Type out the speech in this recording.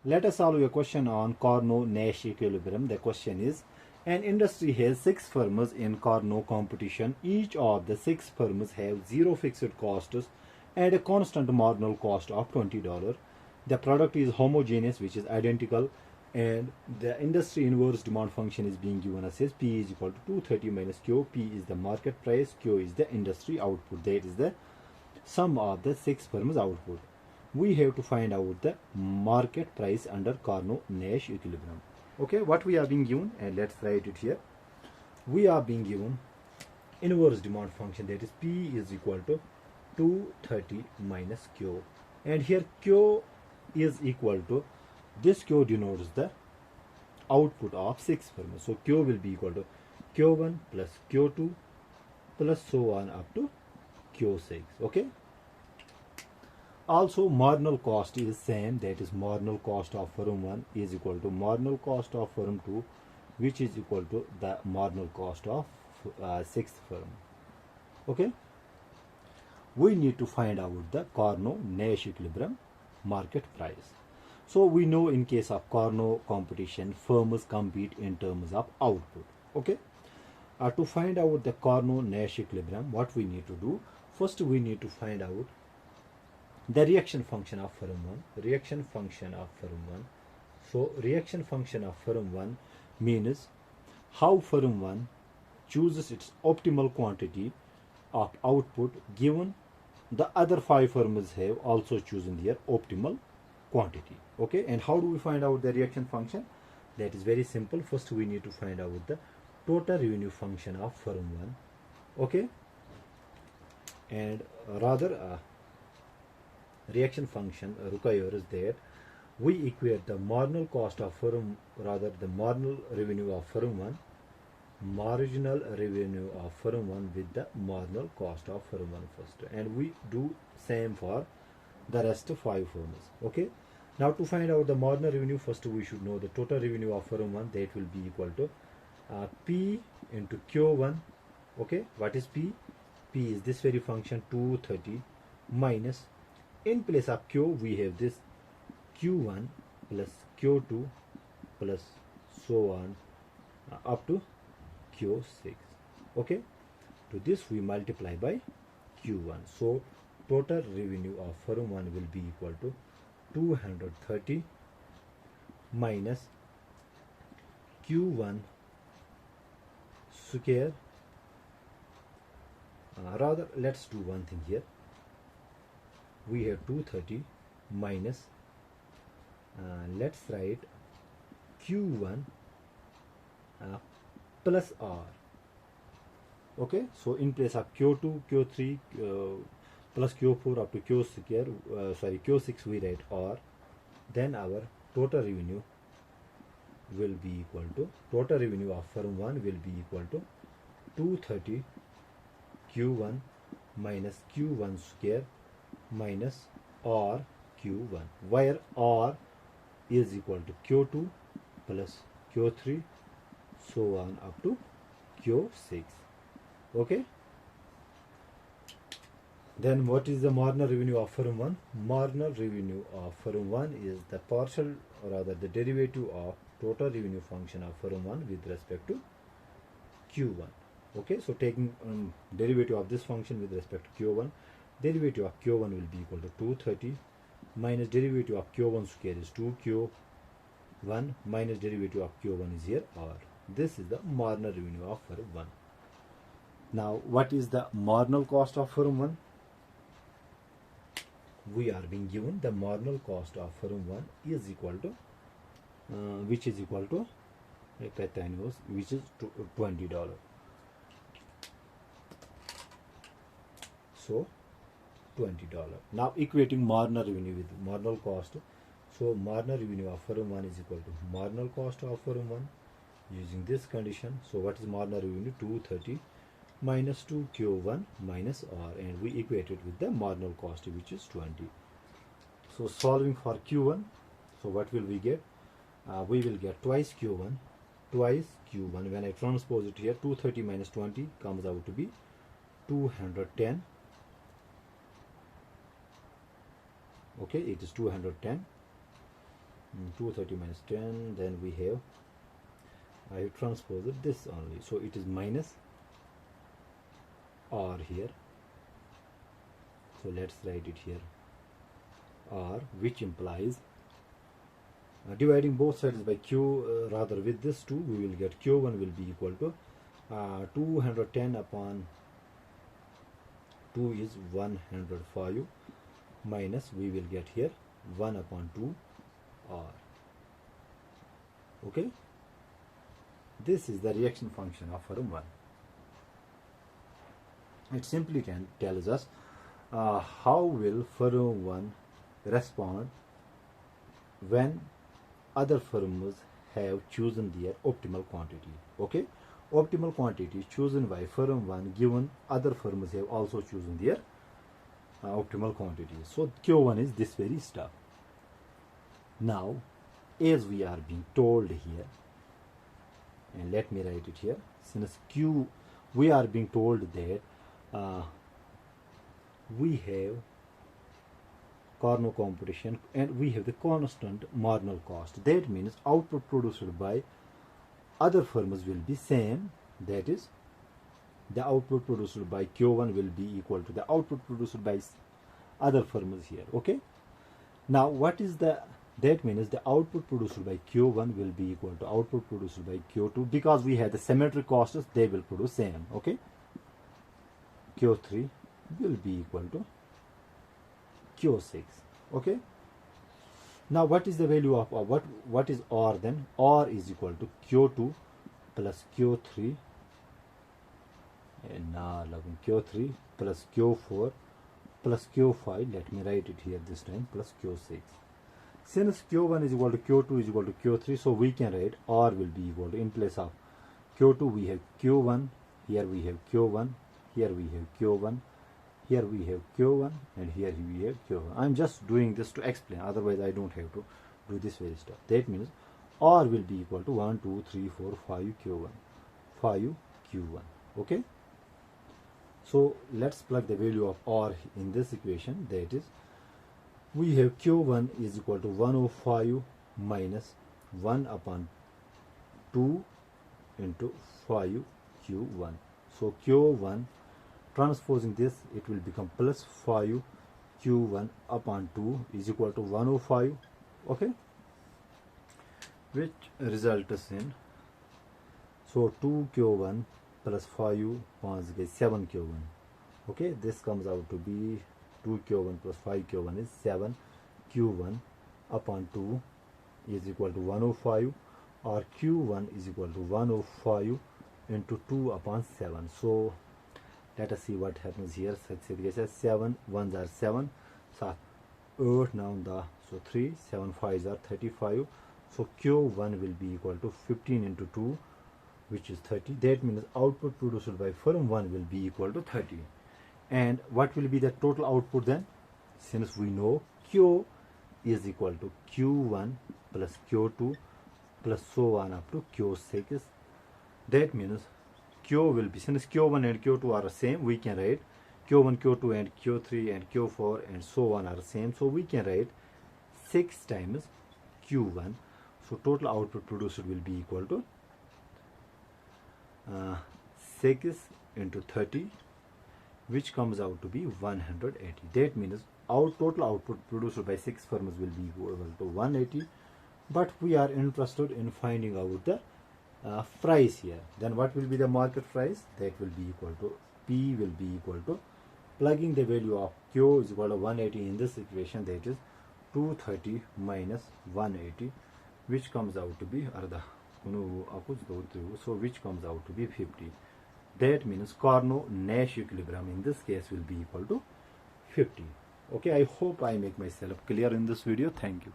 Let us solve a question on Cournot-Nash equilibrium. The question is, an industry has 6 firms in Cournot competition. Each of the 6 firms have 0 fixed costs and a constant marginal cost of $20. The product is homogeneous, which is identical, and the industry inverse demand function is being given as P is equal to 230 minus Q. P is the market price, Q is the industry output. That is the sum of the 6 firms output. We have to find out the market price under Cournot-Nash equilibrium. Okay, what we are being given, and let's write it here. We are being given inverse demand function, that is P is equal to 230 minus Q, and here Q is equal to, this Q denotes the output of 6 firms. So Q will be equal to Q1 plus Q2 plus so on up to Q6. Okay. Also, marginal cost is same, that is marginal cost of firm 1 is equal to marginal cost of firm 2, which is equal to the marginal cost of 6th firm. Okay. We need to find out the Cournot-Nash equilibrium market price. So we know in case of Cournot competition, firms compete in terms of output. Okay. To find out the Cournot-Nash equilibrium, what we need to do? First, we need to find out the reaction function of firm 1. Reaction function of firm 1. So reaction function of firm 1 means how firm 1 chooses its optimal quantity of output given the other 5 firms have also chosen their optimal quantity. Okay, and how do we find out the reaction function? That is very simple. First we need to find out the total revenue function of firm 1. Okay, and rather reaction function requires that we equate the marginal cost of firm, rather the marginal revenue of firm 1, marginal revenue of firm 1 with the marginal cost of firm 1 first, and we do same for the rest of 5 firms. Okay, now to find out the marginal revenue, first we should know the total revenue of firm 1, that will be equal to P into Q1. Okay, what is P? P is this very function 230 minus, in place of Q we have this Q1 plus Q2 plus so on up to Q6. Okay, to this we multiply by Q1. So total revenue of firm 1 will be equal to 230 minus Q1 square. Rather, let's do one thing here. We have 230 minus, let's write Q1 plus R. Okay, so in place of Q2, Q3 plus Q4 up to Q square, Q6 we write R. Then our total revenue will be equal to, total revenue of firm 1 will be equal to 230 Q1 minus Q1 square minus R Q1, where R is equal to Q2 plus Q3 so on up to Q6. Okay, then what is the marginal revenue of firm 1? Marginal revenue of firm 1 is the partial, or rather the derivative of total revenue function of firm 1 with respect to Q1. Okay, so taking derivative of this function with respect to Q1, derivative of Q1 will be equal to 230 minus derivative of Q1 square is 2Q1 minus derivative of Q1 is here R. This is the marginal revenue of firm 1. Now what is the marginal cost of firm 1? We are being given the marginal cost of firm 1 is equal to which is equal to which is $20. So $20. Now equating marginal revenue with marginal cost. So marginal revenue of firm 1 is equal to marginal cost of firm 1 using this condition. So what is marginal revenue? 230 minus 2Q1 minus R, and we equate it with the marginal cost, which is 20. So solving for Q1, so what will we get? We will get twice Q1. When I transpose it here, 230 minus 20 comes out to be 210. Okay, it is 210 230 minus 10, then we have, I have transposed this only, so it is minus R here, so let's write it here, R, which implies dividing both sides by Q, rather with this 2 we will get Q1 will be equal to 210 upon 2 is 105 minus we will get here 1 upon 2 R. Okay, this is the reaction function of firm 1. It simply tells us how will firm 1 respond when other firms have chosen their optimal quantity. Okay, optimal quantity chosen by firm 1 given other firms have also chosen their optimal quantity. So Q1 is this very stuff. Now, as we are being told here, and let me write it here, since Q, we are being told that we have Cournot competition and we have the constant marginal cost. That means output produced by other firms will be same. That is, the output produced by Q1 will be equal to the output produced by other firms here. Okay. Now, what is the, that means the output produced by Q1 will be equal to output produced by Q2, because we have the symmetric costs, they will produce same. Okay. Q3 will be equal to Q6. Okay. Now, what is the value of what is R then? R is equal to Q2 plus Q3, and now Q3 plus Q4 plus Q5. Let me write it here this time, plus Q6. Since Q1 is equal to Q2 is equal to Q3, so we can write R will be equal to, in place of Q2 we have Q1, here we have Q1, here we have Q1, here we have Q1, and here we have Q1. I'm just doing this to explain, otherwise I don't have to do this very stuff. That means R will be equal to 1, 2, 3, 4, 5 Q1, 5 Q1. Okay. So let's plug the value of R in this equation. That is, we have Q1 is equal to 105 minus 1 upon 2 into 5 Q1. So Q1, transposing this, it will become plus 5 Q1 upon 2 is equal to 105. Okay, which results in, so 2 Q1 plus 5 7 Q1. Okay, this comes out to be 2 Q1 plus 5 Q1 is 7 Q1 upon 2 is equal to 105, or Q1 is equal to 105 into 2 upon 7. So let us see what happens here. 7 1s are 7, so 8 now the, so 3 7 5s are 35. So Q1 will be equal to 15 into 2, which is 30. That means output produced by firm 1 will be equal to 30. And what will be the total output then? Since we know Q is equal to Q1 plus Q2 plus so on up to Q6. That means Q will be, since Q1 and Q2 are the same, we can write Q1, Q2 and Q3 and Q4 and so on are the same. So we can write 6 times Q1. So total output produced will be equal to 6 into 30, which comes out to be 180. That means our total output produced by 6 firms will be equal to 180. But we are interested in finding out the price here. Then what will be the market price? That will be equal to, P will be equal to, plugging the value of Q is equal to 180 in this equation, that is 230 minus 180, which comes out to be so which comes out to be 50. That means Cournot-Nash equilibrium in this case will be equal to 50. Okay, I hope I make myself clear in this video. Thank you.